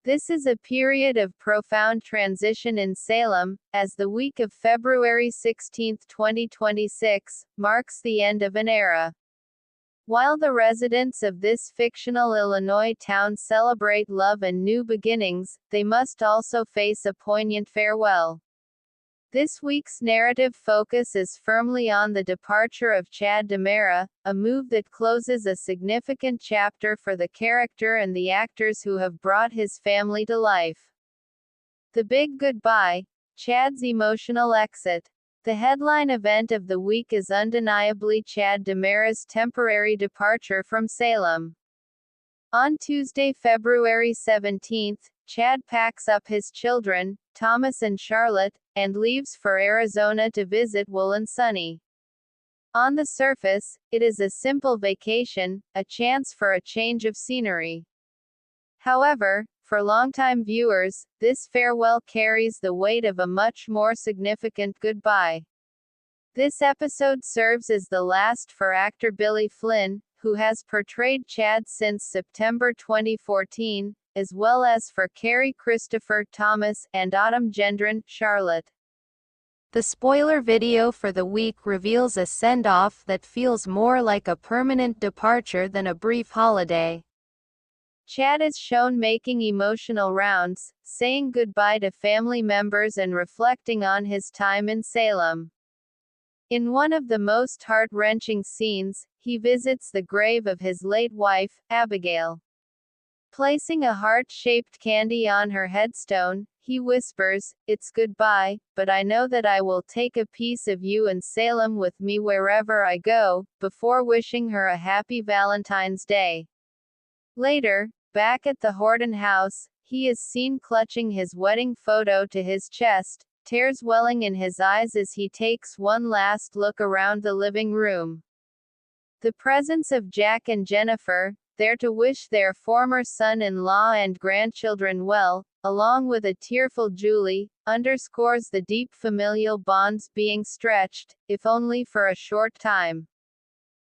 This is a period of profound transition in Salem, as the week of February 16, 2026, marks the end of an era. While the residents of this fictional Illinois town celebrate love and new beginnings, they must also face a poignant farewell. This week's narrative focus is firmly on the departure of Chad DiMera, a move that closes a significant chapter for the character and the actors who have brought his family to life. The Big Goodbye, Chad's emotional exit. The headline event of the week is undeniably Chad DiMera's temporary departure from Salem. On Tuesday, February 17, Chad packs up his children, Thomas and Charlotte, and leaves for Arizona to visit Will and Sunny. On the surface, it is a simple vacation, a chance for a change of scenery. However, for longtime viewers, this farewell carries the weight of a much more significant goodbye. This episode serves as the last for actor Billy Flynn, who has portrayed Chad since September 2014, as well as for Carrie Christopher Thomas and Autumn Gendron, Charlotte. The spoiler video for the week reveals a send-off that feels more like a permanent departure than a brief holiday. Chad is shown making emotional rounds, saying goodbye to family members and reflecting on his time in Salem. In one of the most heart-wrenching scenes, he visits the grave of his late wife, Abigail. Placing a heart-shaped candy on her headstone, he whispers, "It's goodbye, but I know that I will take a piece of you and Salem with me wherever I go," before wishing her a happy Valentine's Day. Later, back at the Horton house, he is seen clutching his wedding photo to his chest, tears welling in his eyes as he takes one last look around the living room. The presence of Jack and Jennifer, there to wish their former son-in-law and grandchildren well, along with a tearful Julie, underscores the deep familial bonds being stretched, if only for a short time.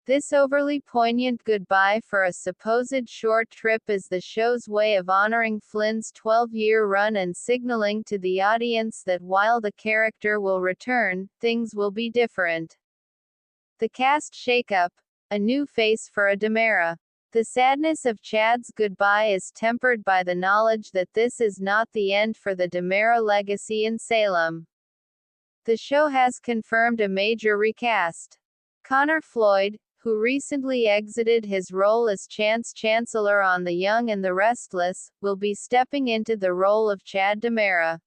This overly poignant goodbye for a supposed short trip is the show's way of honoring Flynn's 12-year run and signaling to the audience that while the character will return, things will be different. The cast shakeup. A new face for a DiMera. The sadness of Chad's goodbye is tempered by the knowledge that this is not the end for the DiMera legacy in Salem. The show has confirmed a major recast. Connor Floyd, who recently exited his role as Chance Chancellor on The Young and the Restless, will be stepping into the role of Chad DiMera.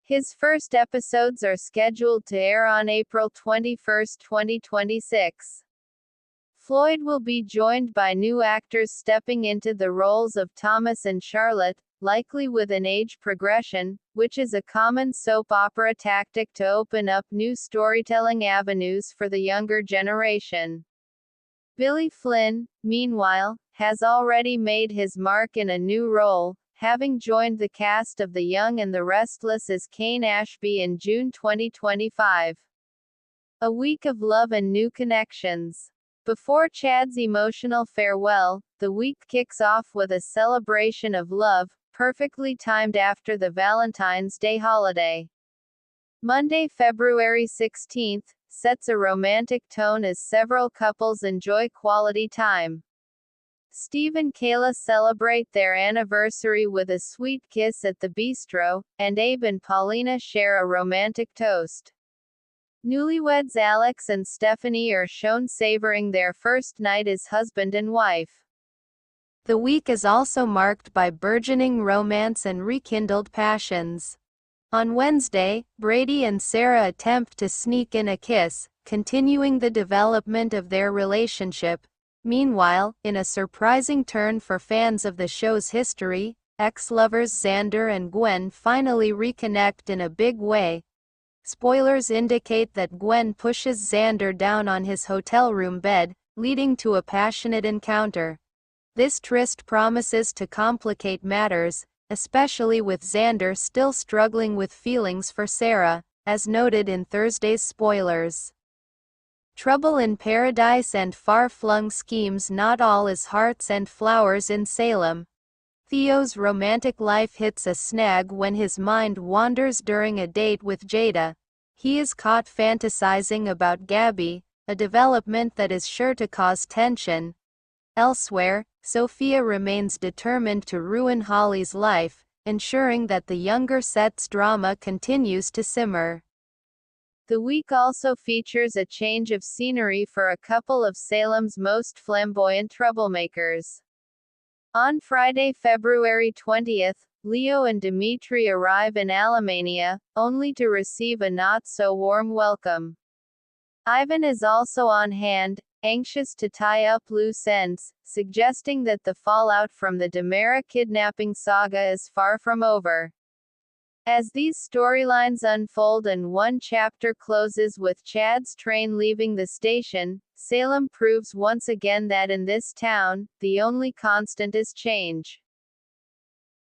His first episodes are scheduled to air on April 21, 2026. Floyd will be joined by new actors stepping into the roles of Thomas and Charlotte, likely with an age progression, which is a common soap opera tactic to open up new storytelling avenues for the younger generation. Billy Flynn, meanwhile, has already made his mark in a new role, having joined the cast of The Young and the Restless as Kane Ashby in June 2025. A week of love and new connections. Before Chad's emotional farewell, the week kicks off with a celebration of love, perfectly timed after the Valentine's Day holiday. Monday, February 16, sets a romantic tone as several couples enjoy quality time. Steve and Kayla celebrate their anniversary with a sweet kiss at the bistro, and Abe and Paulina share a romantic toast. Newlyweds Alex and Stephanie are shown savoring their first night as husband and wife. The week is also marked by burgeoning romance and rekindled passions. On Wednesday, Brady and Sarah attempt to sneak in a kiss, continuing the development of their relationship. Meanwhile, in a surprising turn for fans of the show's history, ex-lovers Xander and Gwen finally reconnect in a big way. Spoilers indicate that Gwen pushes Xander down on his hotel room bed, leading to a passionate encounter. This tryst promises to complicate matters, especially with Xander still struggling with feelings for Sarah, as noted in Thursday's spoilers. Trouble in Paradise and far-flung schemes. Not all is hearts and flowers in Salem. Theo's romantic life hits a snag when his mind wanders during a date with Jada. He is caught fantasizing about Gabby, a development that is sure to cause tension. Elsewhere, Sophia remains determined to ruin Holly's life, ensuring that the younger set's drama continues to simmer. The week also features a change of scenery for a couple of Salem's most flamboyant troublemakers. On Friday, February 20th, Leo and Dimitri arrive in Alemania, only to receive a not-so-warm welcome. Ivan is also on hand, anxious to tie up loose ends, suggesting that the fallout from the DiMera kidnapping saga is far from over. As these storylines unfold and one chapter closes with Chad's train leaving the station, Salem proves once again that in this town, the only constant is change.